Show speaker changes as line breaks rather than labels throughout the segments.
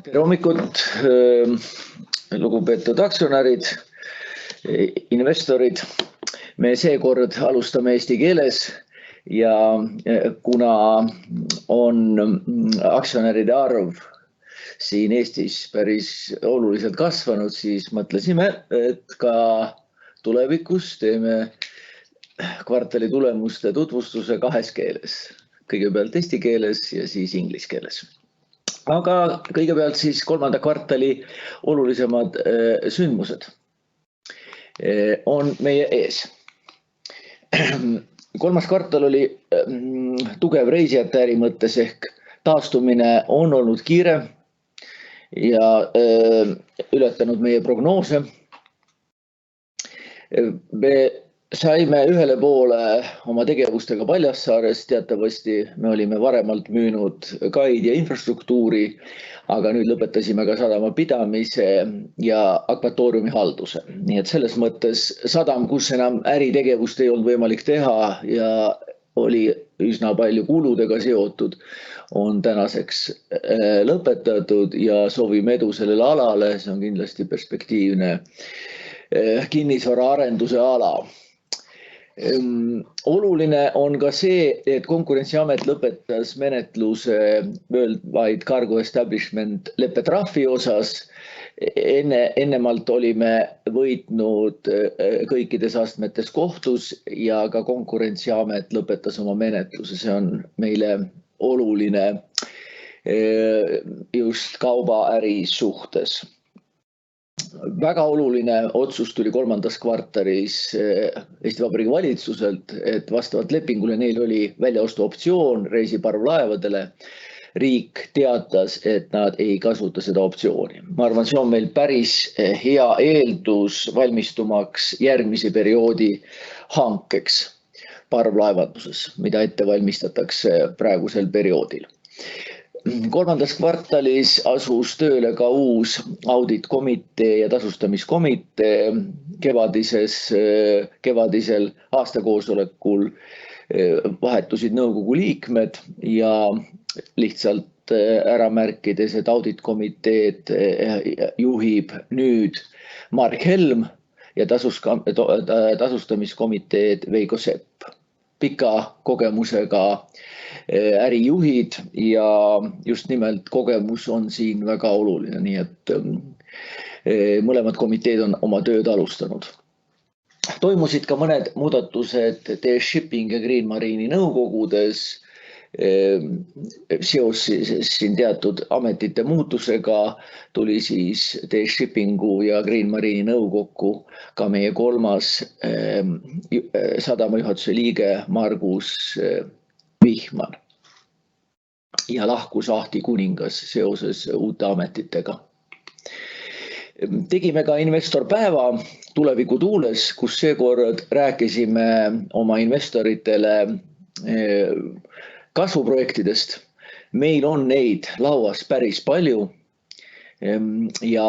Tere hommikut, lugupeetud aktsionärid, investorid. Me seekord alustame eesti keeles ja kuna on aktsionäride arv siin Eestis päris oluliselt kasvanud, siis mõtlesime, et ka tulevikus teeme kvartali tulemuste tutvustuse kahes keeles. Kõigepealt eesti keeles ja siis inglise keeles. Aga kõigepealt siis kolmanda kvartali olulisemad sündmused on meie ees. Kolmas kvartal oli tugev reisijate äri mõttes ehk taastumine on olnud kiire ja ületanud meie prognoose. Me saime ühele poole oma tegevustega Paljassaarest, teatavasti me olime varemalt müünud kaid ja infrastruktuuri, aga nüüd lõpetasime ka sadama pidamise ja akvatooriumi halduse. Nii et selles mõttes sadam, kus enam äritegevust ei olnud võimalik teha ja oli üsna palju kuludega seotud, on tänaseks lõpetatud ja soovime edu sellele alale. See on kindlasti perspektiivne kinnisvara arenduse ala. Oluline on ka see, et Konkurentsiamet lõpetas menetluse Worldwide Cargo Establishment leppetrahvi osas. Ennemalt olime võitnud kõikides astmetes kohtus ja ka Konkurentsiamet lõpetas oma menetluse. See on meile oluline just kaubaäri suhtes. Väga oluline otsus tuli kolmandas kvartalis Eesti Vabariigi valitsuselt, et vastavalt lepingule neil oli väljaostu optsioon reisiparvlaevadele. Riik teatas, et nad ei kasuta seda optsiooni. Ma arvan, see on meil päris hea eeldus valmistumaks järgmise perioodi hankeks parvlaevanduses, mida ette valmistatakse praegusel perioodil. Kolmandas kvartalis asus tööle ka uus auditkomitee ja tasustamiskomitee. Kevadisel aastakoosolekul vahetusid nõukogu liikmed ja lihtsalt ära märkides, et auditkomiteed juhib nüüd Mark Helm ja tasustamiskomiteed Veiko Sepp. Pika kogemusega ärijuhid ja just nimelt kogemus on siin väga oluline, nii et mõlemad komiteed on oma tööd alustanud. Toimusid ka mõned muudatused TS Shipping ja Green Marine'i nõukogudes. Seoses siin teatud ametite muutusega tuli siis TS Shippingu ja Green Marine'i nõukokku ka meie kolmas sadamajuhatuse liige Margus Vihman ja lahkus Ahti Kuningas seoses uute ametitega. Tegime ka investorpäeva tuleviku tuules, kus seekord rääkisime oma investoritele kasvuprojektidest. Meil on neid lauas päris palju ja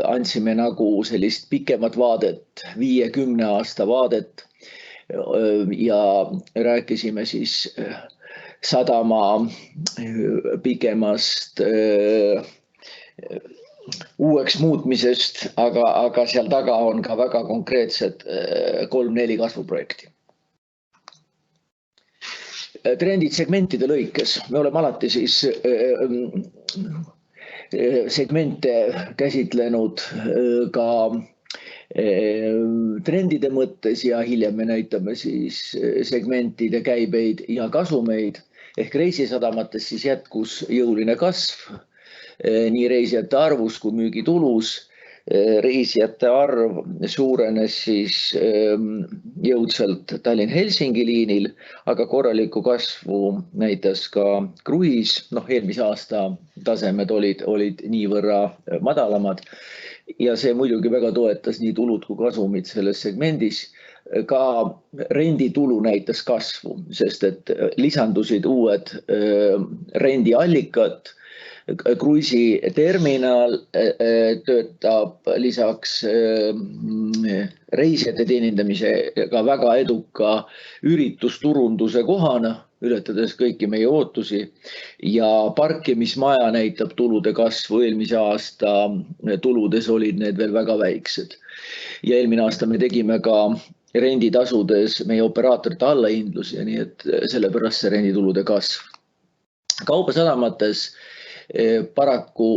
andsime nagu sellist pikemat vaadet, 5-10 aasta vaadet ja rääkisime siis sadama pikemast uueks muutmisest, aga seal taga on ka väga konkreetsed 3-4 kasvuprojekti. Trendid segmentide lõikes. Me oleme alati siis segmente käsitlenud ka trendide mõttes ja hiljem me näitame siis segmentide käibeid ja kasumeid ehk reisisadamates siis jätkus jõuline kasv nii reisijate arvus kui müügitulus. Reisijate arv suurenes siis jõudsalt Tallinn-Helsingi liinil, aga korralikku kasvu näitas ka kruiis. Eelmise aasta tasemed olid niivõrra madalamad ja see muidugi väga toetas nii tulud kui kasumid selles segmendis. Ka renditulu näitas kasvu, sest et lisandusid uued rendiallikad, kruiisiterminal töötab lisaks reisijate teenindamisega väga eduka üritusturunduse kohana, ületades kõiki meie ootusi, ja parkimismaja näitab tulude kasvu. Eelmise aasta tuludes olid need veel väga väiksed. Ja eelmine aasta me tegime ka renditasudes meie operaatorite allahindlusi, ja nii et sellepärast see renditulude kasv. Kaubasadamates paraku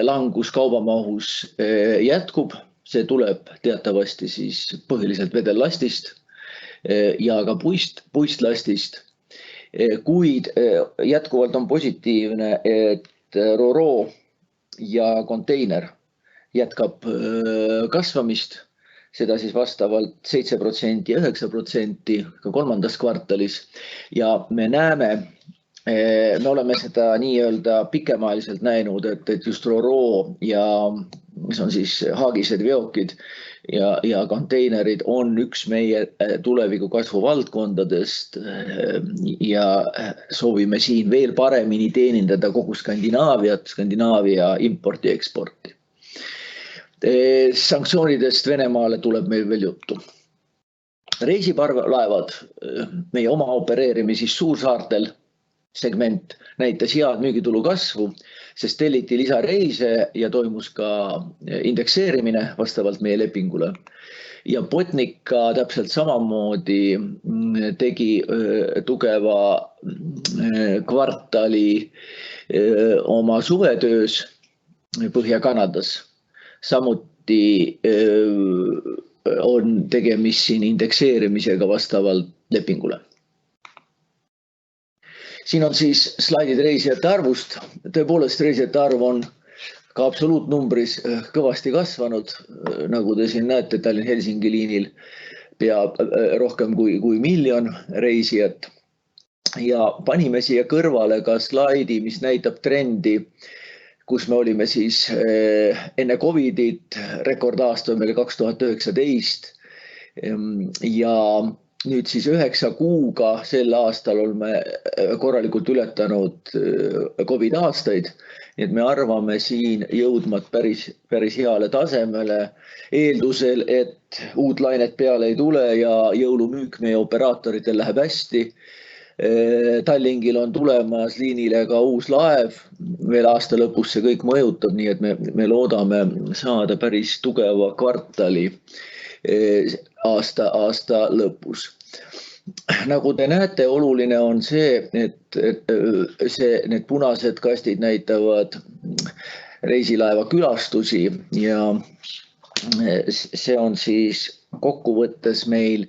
langus kaubamahus jätkub, see tuleb teatavasti siis põhiliselt vedellastist ja ka puistlastist, kuid jätkuvalt on positiivne, et Ro-Ro ja konteiner jätkab kasvamist, seda siis vastavalt 7% ja 9% ka kolmandas kvartalis, ja me näeme, me oleme seda nii-öelda pikemaajaliselt näinud, et just Ro-Ro ja mis on siis haagised veokid ja konteinerid on üks meie tuleviku kasvu valdkondadest ja soovime siin veel paremini teenindada kogu Skandinaavia importi ja eksporti. Sanktsioonidest Venemaale tuleb meil veel juttu. Reisiparvlaevad, meie oma opereerime siis suursaartel, segment näitas head müügitulu kasvu, sest telliti lisareise ja toimus ka indekseerimine vastavalt meie lepingule. Ja Botnica täpselt samamoodi tegi tugeva kvartali oma suvetöös Põhja-Kanadas. Samuti on tegemist siin indekseerimisega vastavalt lepingule. Siin on siis slaidid reisijate arvust. Tõepoolest reisijate arv on ka absoluutnumbris kõvasti kasvanud. Nagu te siin näete, Tallinn-Helsingi liinil peab rohkem kui 1 miljon reisijat. Ja panime siia kõrvale ka slaidi, mis näitab trendi, kus me olime siis enne Covidit, rekordaasta on meil 2019 ja nüüd siis 9 kuuga sel aastal oleme korralikult ületanud Covid aastaid, nii et me arvame siin jõudmat päris heale tasemele, eeldusel, et uut lainet peale ei tule ja jõulumüük meie operaatoritel läheb hästi. Tallinkil on tulemas liinile ka uus laev, veel aasta lõpus see kõik mõjutab, nii et me loodame saada päris tugeva kvartali aasta lõpus. Nagu te näete, oluline on see, et need punased kastid näitavad reisilaeva külastusi ja see on siis kokkuvõttes meil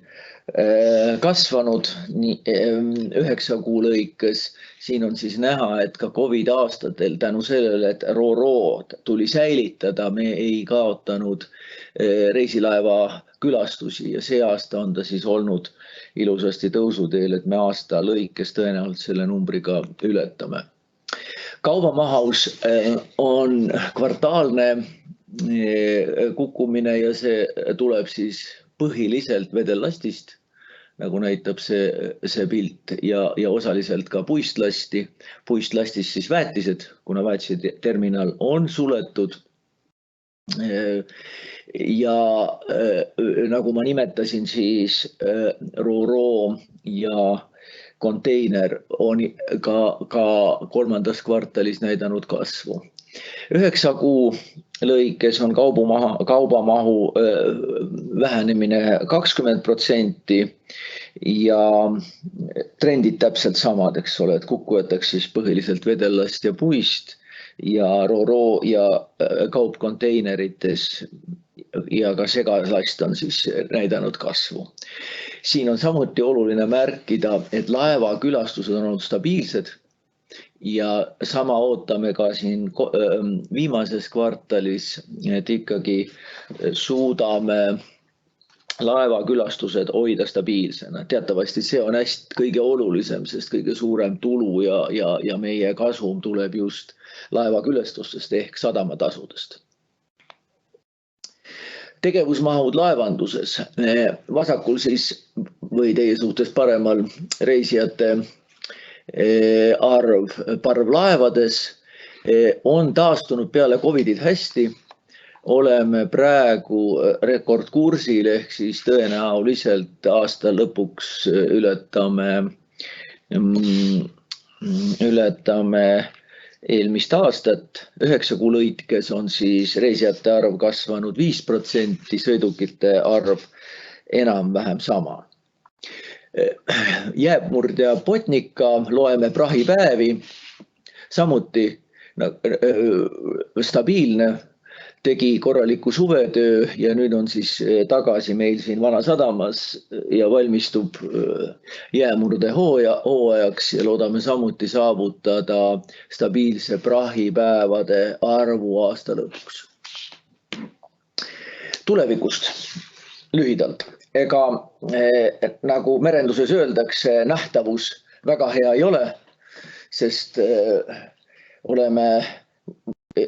kasvanud 9 kuu lõikes. Siin on siis näha, et ka Covid aastatel tänu sellele, et Ro-Ro tuli säilitada, me ei kaotanud reisilaeva külastusi ja see aasta on ta siis olnud ilusasti tõusuteel, et me aasta lõikes tõenäoliselt selle numbriga ületame. Kaubamahus on kvartaalne kukkumine ja see tuleb siis põhiliselt vedellastist, nagu näitab see pilt ja osaliselt ka puistlasti. Puistlastis siis väetised, kuna väetise terminal on suletud. Ja nagu ma nimetasin, siis Ro-Ro ja konteiner on ka kolmandas kvartalis näidanud kasvu. 9 kuu lõikes on kaubamahu vähenemine 20% ja trendid täpselt samad, eks ole, et kukkujataks siis põhiliselt vedellast ja puist ja Ro-Ro ja kaupkonteinerites ja ka segalast on siis näidanud kasvu. Siin on samuti oluline märkida, et laeva külastused on olnud stabiilsed ja sama ootame ka siin viimases kvartalis, et ikkagi suudame laevakülastused hoida stabiilsena. Teatavasti see on kõige olulisem, sest kõige suurem tulu ja meie kasum tuleb just laevakülastustest ehk sadamatasudest. Tegevusmahud laevanduses. Vasakul siis või teie suhtes paremal reisijate arv parvlaevades on taastunud peale Covidit hästi. Oleme praegu rekordkursil ehk siis tõenäoliselt aasta lõpuks ületame eelmist aastat. 9 kuu lõikes on siis reisijate arv kasvanud 5%, sõidukite arv enam-vähem sama. Jääbmurdja Botnica loeme prahipäevi, samuti stabiilne, tegi korraliku suvetöö ja nüüd on siis tagasi meil siin Vanasadamas ja valmistub jäämurde hooajaks ja loodame samuti saavutada stabiilse prahipäevade arvu aasta lõpuks. Tulevikust lühidalt. Ega nagu merenduses öeldakse, nähtavus väga hea ei ole, sest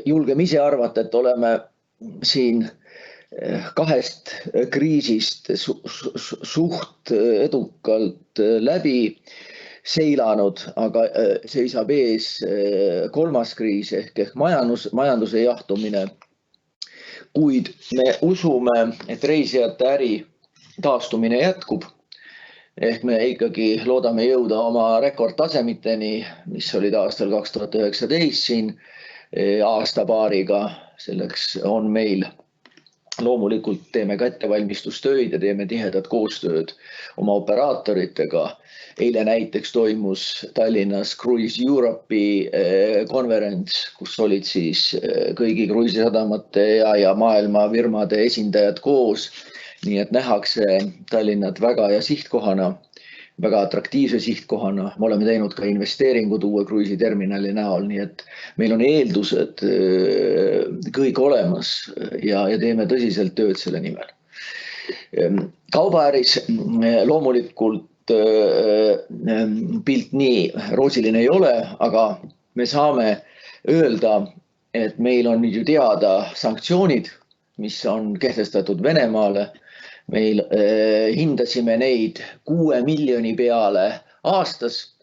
julgeme ise arvata, et oleme siin 2 kriisist suht edukalt läbi seilanud, aga seisab ees 3. kriis ehk majanduse jahtumine. Kuid me usume, et reisijate äri taastumine jätkub. Ehk me ikkagi loodame jõuda oma rekordtasemiteni, mis olid aastal 2019 siin aastapaariga. Selleks on meil loomulikult teeme ka ettevalmistustöid ja teeme tihedat koostööd oma operaatoritega. Eile näiteks toimus Tallinnas Cruise Europe'i konverents, kus olid siis kõigi kruiisisadamate ja maailma firmade esindajad koos. Nii et nähakse Tallinnat väga ja sihtkohana, väga atraktiivse sihtkohana. Me oleme teinud ka investeeringud uue kruiisiterminali näol, nii et meil on eeldused kõik olemas ja teeme tõsiselt tööd selle nimel. Kaubaäris loomulikult pilt nii roosiline ei ole, aga me saame öelda, et meil on nüüd ju teada sanktsioonid, mis on kehtestatud Venemaale. Meil hindasime neid 6 miljoni peale aastas.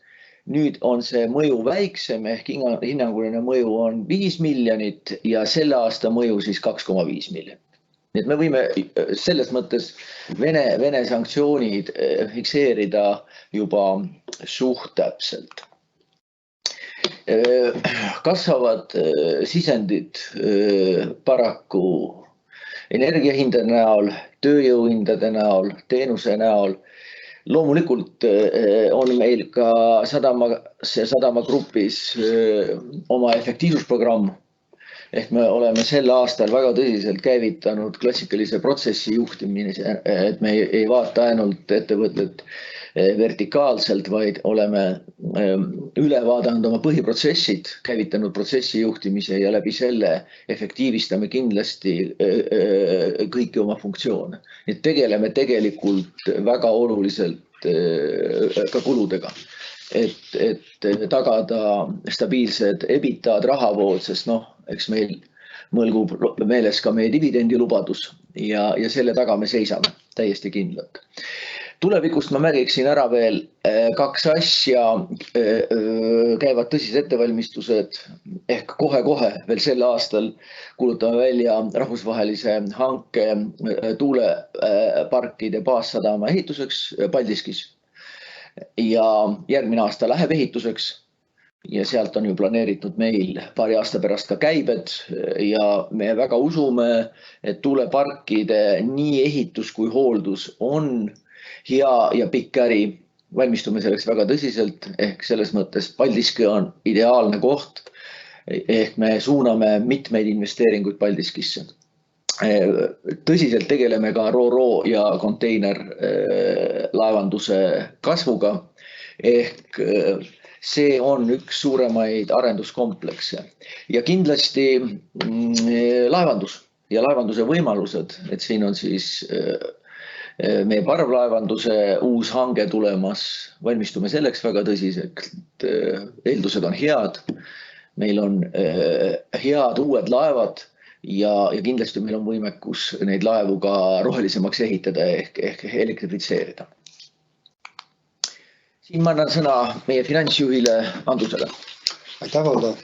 Nüüd on see mõju väiksem ehk hinnanguline mõju on 5 miljonit ja selle aasta mõju siis 2,5 miljonit. Nii et me võime selles mõttes Vene sanktsioonid fikseerida juba suht täpselt. Kasvavad sisendid paraku energiahindade näol, tööjõuhindade näol, teenuse näol. Loomulikult on meil ka sadamagrupis oma efektiivsusprogramm. Ehk me oleme sel aastal väga tõsiselt käivitanud klassikalise protsessi juhtimise, et me ei vaata ainult ettevõtet vertikaalselt, vaid oleme üle vaadanud oma põhiprotsessid, käivitanud protsessi juhtimise ja läbi selle efektiivistame kindlasti kõiki oma funktsioone. Nii tegeleme tegelikult väga oluliselt ka kuludega, et tagada stabiilsed ebitad, rahavood, sest eks meil mõlgub meeles ka meie dividendilubadus ja selle taga me seisame täiesti kindlalt. Tulevikust ma märgiksin ära veel 2 asja, käivad tõsised ettevalmistused ehk kohe-kohe veel sel aastal kuulutame välja rahvusvahelise hanke tuuleparkide baassadama ehituseks Paldiskis. Ja järgmine aasta läheb ehituseks ja sealt on ju planeeritud meil paari aasta pärast ka käibed ja me väga usume, et tuuleparkide nii ehitus kui hooldus on hea ja pikk äri. Valmistume selleks väga tõsiselt ehk selles mõttes Paldiski on ideaalne koht ehk me suuname mitmeid investeeringuid Paldiskisse. Tõsiselt tegeleme ka Ro-Ro ja konteiner laevanduse kasvuga ehk see on üks suuremaid arenduskomplekse ja kindlasti laevandus ja laevanduse võimalused, et siin on siis meie parvlaevanduse uus hange tulemas, valmistume selleks väga tõsiselt, eeldused on head, meil on head uued laevad ja kindlasti meil on võimekus neid laevu ka rohelisemaks ehitada ehk elektrifitseerida. Siin ma annan sõna meie finantsjuhile Andrusele.
Aitäh, Valdo.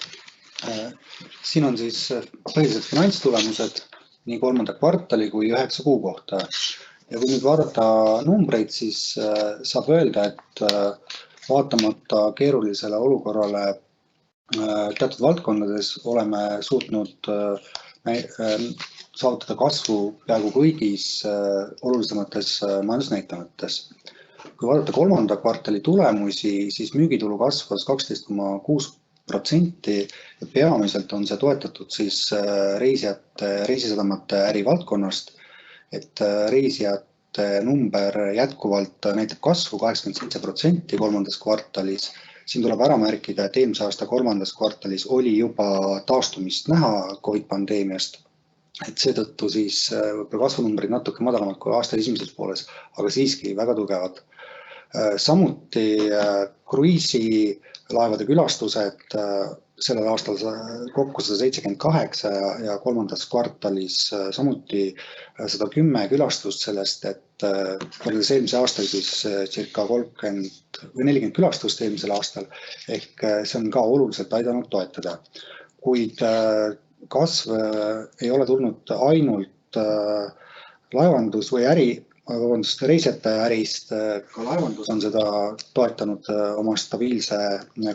Siin on siis põhiliselt finantstulemused nii 3. kvartali kui 9 kuu kohta. Ja kui nüüd vaadata numbreid, siis saab öelda, et vaatamata keerulisele olukorrale teatud valdkondades oleme suutnud saavutada kasvu peaaegu kõigis olulisemates majandusnäitajates. Kui vaadata 3. kvartali tulemusi, siis müügitulu kasvas 12,6% ja peamiselt on see toetatud siis reisisadamate ärivaldkonnast, et reisijate number jätkuvalt näitab kasvu 87% 3. kvartalis. Siin tuleb ära märkida, et eelmise aasta 3. kvartalis oli juba taastumist näha COVID-pandeemiast, et seetõttu siis kasvunumbrid natuke madalamad kui aasta esimeses pooles, aga siiski väga tugevad. Samuti kruiisilaevade külastused sellel aastal kokku 178 ja 3. kvartalis samuti 110 külastust sellest, et võrreldes eelmise aastal siis circa 30 või 40 külastust eelmisel aastal, ehk see on ka oluliselt aidanud toetada. Kuid kasv ei ole tulnud ainult laevandus või reisijate ärist, ka laevandus on seda toetanud oma stabiilse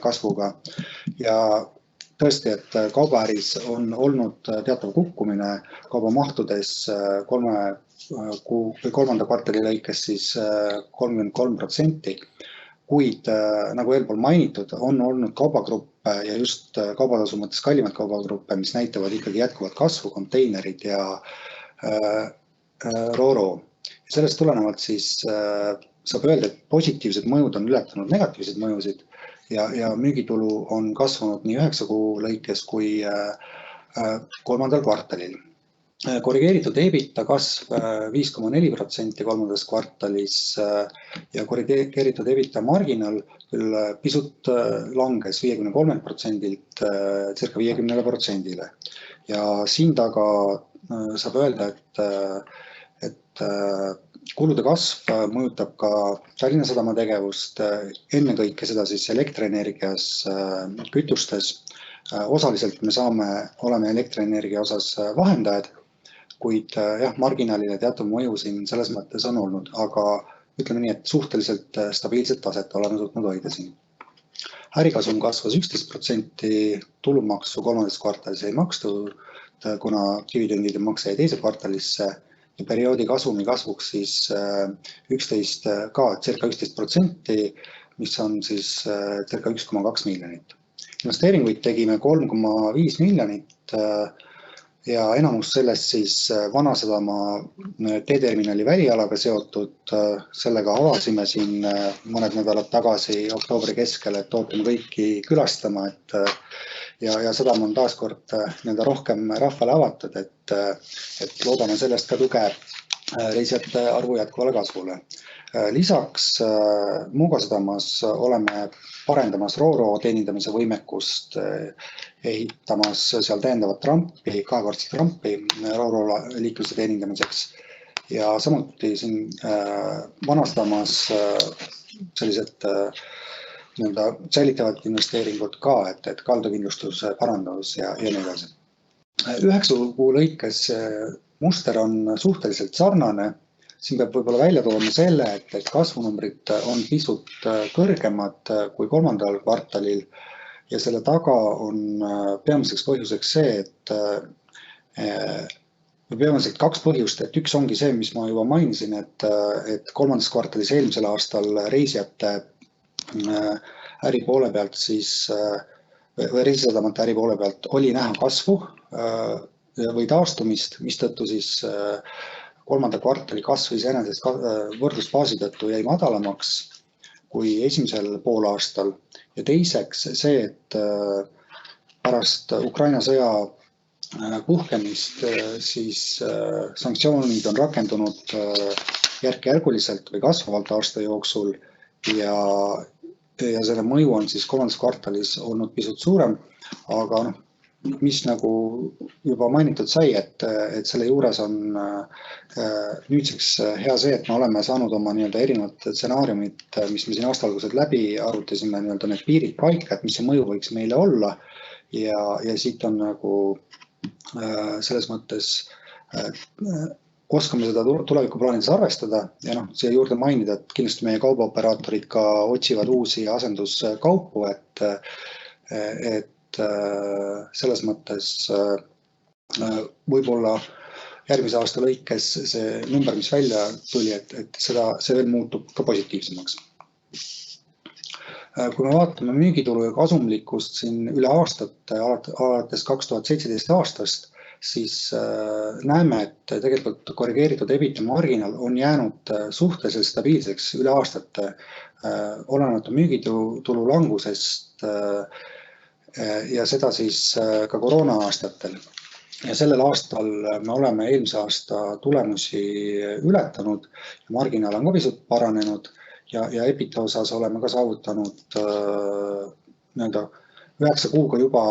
kasvuga ja tõesti, et kaubaäris on olnud teatav kukkumine kaubamahtudes 3. kvartali lõikes siis 33%, kuid nagu eelpool mainitud, on olnud kaubagruppe ja just kaubatasu mõttes kallimad kaubagruppe, mis näitavad ikkagi jätkuvat kasvu, konteinerid ja Ro-Ro. Sellest tulenevalt siis saab öelda, et positiivsed mõjud on ületanud negatiivsed mõjusid ja müügitulu on kasvanud nii 9 kuu lõikes kui 3. kvartalil. Korrigeeritud EBITDA kasv 5,4% 3. kvartalis ja korrigeeritud EBITDA marginal küll pisut langes 53%-lt circa 50%-le. Ja siin taga saab öelda, et kulude kasv mõjutab ka Tallinna Sadama tegevust, ennekõike seda siis elektrienergias, kütustes. Osaliselt me oleme elektrienergia osas vahendajad, kuid marginaalile teatud mõju siin selles mõttes on olnud, aga ütleme nii, et suhteliselt stabiilset taset oleme suutnud hoida siin. Ärikasum kasvas 11%, tulumaksu 3. kvartalis ei makstud, kuna dividendide makse jäi 2. kvartalisse ja perioodi kasumi kasvuks siis circa 11%, mis on siis circa 1,2 miljonit. Investeeringuid tegime 3,5 miljonit ja enamus sellest siis Vanasadama teeterminali välialaga seotud. Sellega avasime siin mõned nädalad tagasi oktoobri keskel, et ootame kõiki külastama, ja sadam on taas kord rohkem rahvale avatud, et loodame sellest ka tuge reisijate arvu jätkuvale kasvule. Lisaks Muuga sadamas oleme parendamas Ro-Ro teenindamise võimekust, ehitamas seal täiendavat rampi, kahekordset rampi Ro-Ro liikluse teenindamiseks ja samuti siin Vanasadamas sellised säilitavad investeeringud ka, et kaldakindlustuse parandus ja nii edasi. 9 kuu lõikes muster on suhteliselt sarnane. Siin peab võib-olla välja tooma selle, et kasvunumbrid on pisut kõrgemad kui 3. kvartalil ja selle taga on peamiseks põhjuseks see, et peamiselt 2 põhjust, et üks ongi see, mis ma juba mainisin, et 3. kvartalis eelmisel aastal reisijate äri poole pealt siis, või reisisadamate äri poole pealt oli näha kasvu või taastumist, mistõttu siis 3. kvartali kasv iseenesest võrdlusfaasi tõttu jäi madalamaks kui esimesel poolaastal ja teiseks see, et pärast Ukraina sõja puhkemist siis sanktsioonid on rakendunud järk-järguliselt või kasvavalt aasta jooksul ja selle mõju on siis 3. kvartalis olnud pisut suurem, aga mis nagu juba mainitud sai, et selle juures on nüüdseks hea see, et me oleme saanud oma erinevad stsenaariumid, mis me siin aasta algused läbi arutasime, need piirid paika, et mis see mõju võiks meile olla ja siit on nagu selles mõttes oskame seda tulevikuplaanides arvestada ja siia juurde mainida, et kindlasti meie kaubaoperaatorid ka otsivad uusi asenduskaupu, et selles mõttes võib-olla järgmise aasta lõikes see number, mis välja tuli, et see veel muutub ka positiivsemaks. Kui me vaatame müügitulu ja kasumlikkust siin üle aastate, alates 2017 aastast, siis näeme, et tegelikult korrigeeritud EBITDA marginaal on jäänud suhteliselt stabiilseks üle aastate, olenemata müügitulu langusest ja seda siis ka koroona aastatel. Ja sellel aastal me oleme eelmise aasta tulemusi ületanud ja marginaal on ka pisut paranenud ja EBITDA osas oleme ka saavutanud 9 kuuga juba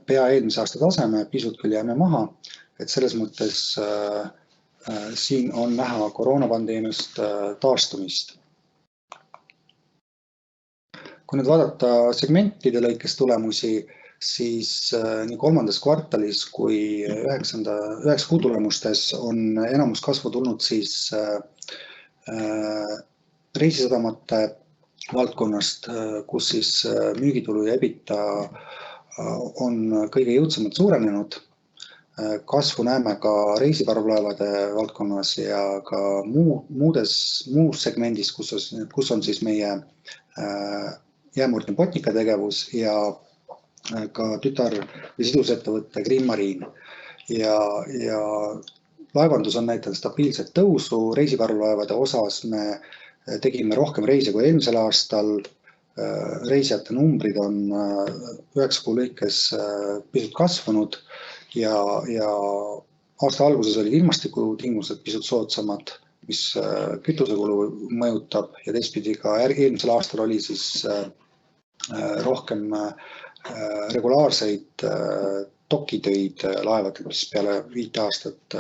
pea eelmise aasta taseme, pisut küll jääme maha, et selles mõttes siin on näha koroonapandeemiast taastumist. Kui nüüd vaadata segmentide lõikes tulemusi, siis nii kolmandas kvartalis kui 9 kuu tulemustes on enamus kasvu tulnud siis reisisadamate valdkonnast, kus siis müügitulu ja EBITDA on kõige jõudsamalt suurenenud. Kasvu näeme ka reisiparvlaevade valdkonnas ja ka muus segmendis, kus on siis meie jäämurdne Botnica tegevus ja ka tütar- või sidusettevõtte Green Marine. Ja laevandus on näitanud stabiilset tõusu, reisiparvlaevade osas me tegime rohkem reise kui eelmisel aastal. Reisijate numbrid on 9 kuu lõikes pisut kasvanud ja aasta alguses olid ilmastikutingimused pisut soodsamad, mis kütusekulu mõjutab ja teistpidi ka eelmisel aastal oli siis rohkem regulaarseid dokitöid laevadel, mis peale 5 aastat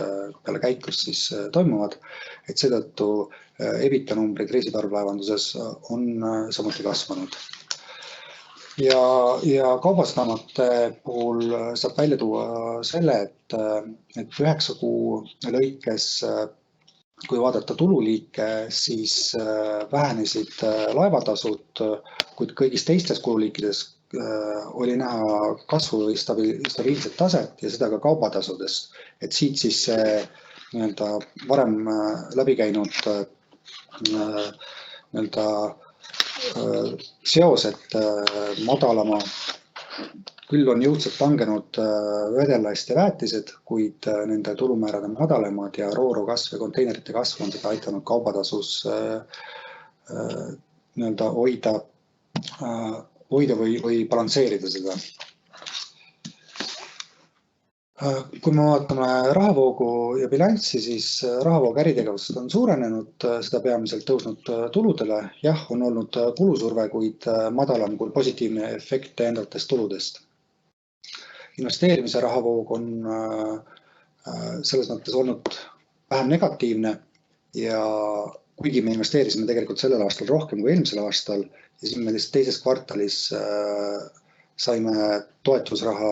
peale käiklust siis toimuvad, et seetõttu EBITDA numbrid reisiparvlaevanduses on samuti kasvanud. Ja kaubasadamate puhul saab välja tuua selle, et 9 kuu lõikes, kui vaadata tululiike, siis vähenesid laevatasud, kuid kõigis teistes kululiikides oli näha kasvu või stabiilset taset ja seda ka kaubatasudest. Et siit siis see varem läbi käinud seos, et madalama, küll on jõudsalt langenud vedellast ja väetised, kuid nende tulumäärad on madalemad ja rooro kasv ja konteinerite kasv on seda aitanud kaubatasus hoida või balansseerida seda. Kui me vaatame rahavoogu ja bilanssi, siis rahavoog äritegevusest on suurenenud, seda peamiselt tõusnud tuludele. Jah, on olnud kulusurve, kuid madalam kui positiivne efekt täiendavatest tuludest. Investeerimise rahavoog on selles mõttes olnud vähem negatiivne ja kuigi me investeerisime tegelikult sellel aastal rohkem kui eelmisel aastal ja siin me teises kvartalis saime toetusraha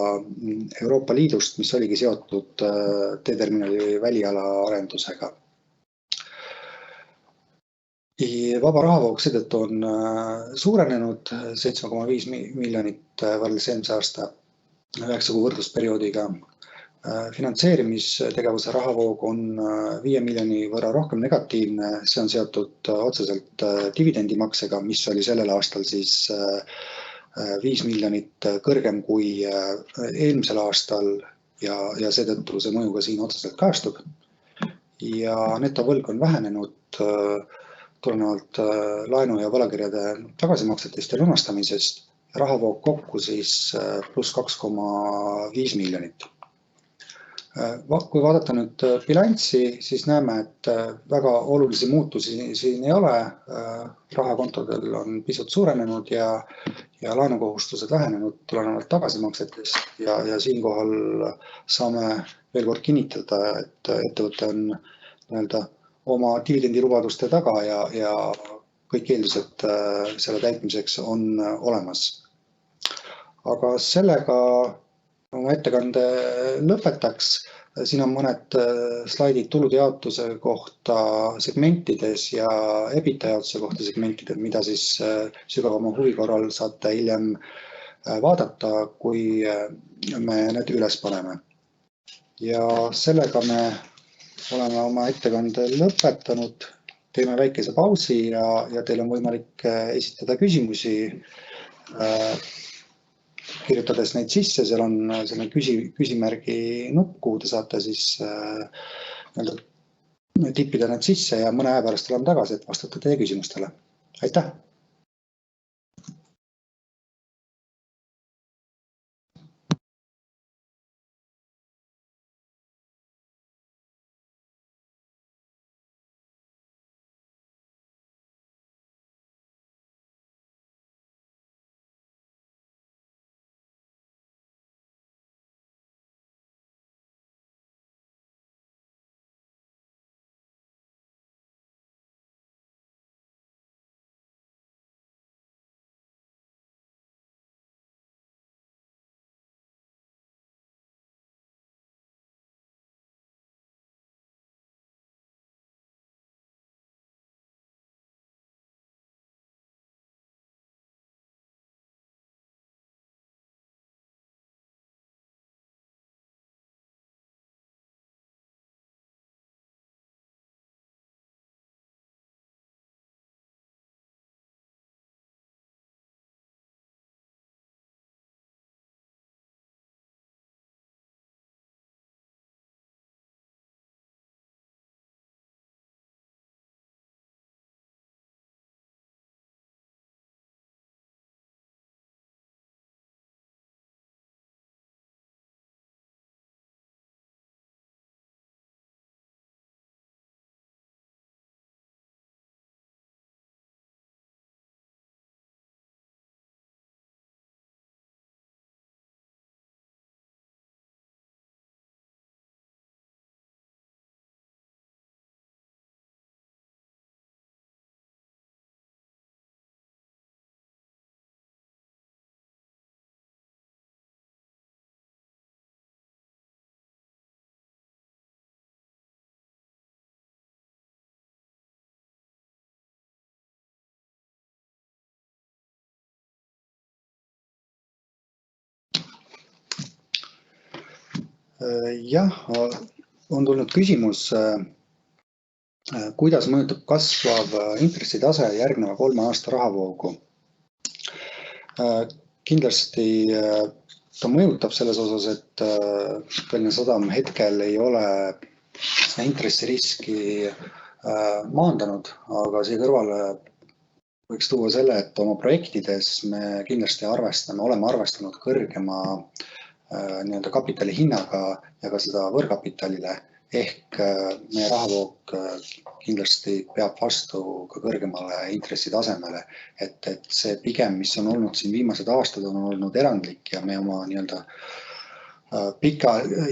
Euroopa Liidust, mis oligi seotud teeterminali väliala arendusega. Vaba rahavoog seetõttu on suurenenud 7,5 miljonit võrreldes eelmise aasta 9 kuu võrdlusperioodiga. Finantseerimistegevuse rahavoog on 5 miljoni võrra rohkem negatiivne, see on seotud otseselt dividendimaksega, mis oli sellel aastal siis 5 miljonit kõrgem kui eelmisel aastal ja seetõttu see mõju ka siin otseselt kajastub. Ja netovõlg on vähenenud tulenevalt laenu ja võlakirjade tagasimaksetest ja lunastamisest. Rahavoog kokku siis pluss 2,5 miljonit. Kui vaadata nüüd bilanssi, siis näeme, et väga olulisi muutusi siin ei ole. Rahakontodel on pisut suurenenud ja laenukohustused vähenenud tulenevalt tagasimaksetest ja siinkohal saame veel kord kinnitada, et ettevõte on oma dividendilubaduste taga ja kõik eeldused selle täitmiseks on olemas. aga sellega oma ettekande lõpetaks. Siin on mõned slaidid tulude jaotuse kohta segmentides ja EBITDA jaotuse kohta segmentides, mida siis sügavama huvi korral saate hiljem vaadata, kui me need üles paneme. Ja sellega me oleme oma ettekande lõpetanud. Teeme väikese pausi ja teil on võimalik esitada küsimusi. Kirjutades neid sisse, seal on selle küsimärgi nupp, kuhu te saate siis tippida need sisse ja mõne aja pärast oleme tagasi, et vastata teie küsimustele. Aitäh! Jah, on tulnud küsimus, kuidas mõjutab kasvav intressitase järgneva 3 aasta rahavoogu. Kindlasti ta mõjutab selles osas, et Tallinna Sadam hetkel ei ole intressiriski maandanud, aga siia kõrvale võiks tuua selle, et oma projektides me kindlasti oleme arvestanud kõrgema kapitali hinnaga ja ka seda võrkapitalile, ehk meie rahavoog kindlasti peab vastu ka kõrgemale intressitasemele, et see pigem, mis on olnud siin viimased aastad, on olnud erandlik ja me oma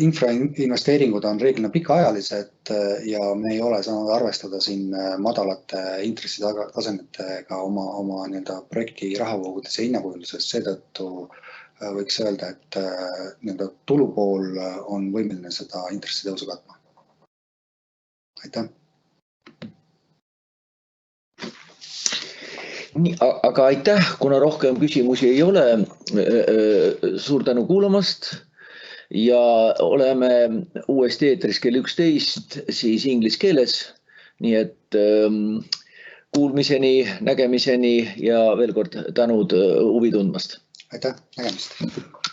infrainvesteeringud on reeglina pikaajalised ja me ei ole saanud arvestada siin madalate intressitasemetega oma projekti rahavoogudes ja hinnakujunduses, seetõttu võiks öelda, et tulupool on võimeline seda intressitõusu katma. Aitäh!
Aga aitäh, kuna rohkem küsimusi ei ole. Suur tänu kuulamast ja oleme uuesti eetris kell 11 siis inglise keeles. Nii et kuulmiseni, nägemiseni ja veel kord tänud huvi tundmast.
Aitäh, nägemist!